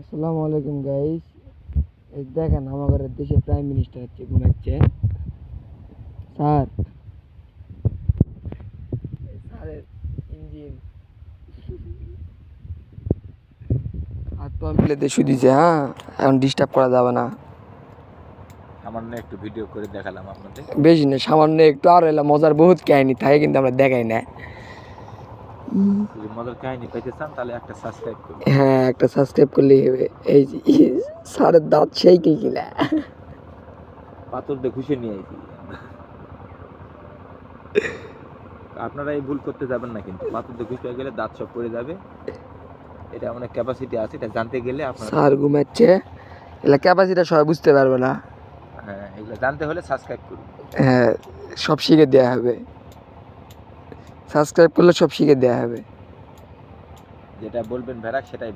আসসালামু আলাইকুম গাইস। এই দেখেন আমাদের দেশে প্রাইম মিনিস্টার হচ্ছে ঘুমাচ্ছে। স্যার স্যারের ইঞ্জিন হাত পা মিলেতে শুধিছে। হ্যাঁ, এখন ডিস্টার্ব করা যাবে না। সামান্য একটু ভিডিও করে দেখালাম আপনাদের। বেশি না, সামান্য একটু। আর এলা মজার বহুত কাহিনী থাকে, কিন্তু আমরা দেখাই না। যদি মজার কাহিনী পেতে চান তাহলে একটা সাবস্ক্রাইব করুন। হ্যাঁ, একটা সাবস্ক্রাইব করলেই হবে। এই যে স্যারের দাঁত সেই কিলা। পাথর দিয়ে ঘুষে নিয়ে আইছি। আপনারা এই ভুল করতে যাবেন না, কিন্তু পাথর দিয়ে ঘুষে গেলে দাঁত সব পড়ে যাবে। এটা অনেক ক্যাপাসিটি আছে, এটা জানতে গেলে আপনারা স্যার ঘুমাচ্ছে, এলা ক্যাপাসিটি সবাই বুঝতে পারবে না। হ্যাঁ, এগুলো জানতে হলে সাবস্ক্রাইব করুন। হ্যাঁ, সব শিখে দেওয়া হবে। সাবস্ক্রাইব করলে সব শিখে দেওয়া হবে। যেটা বলবেন ভেড়াক সেটাই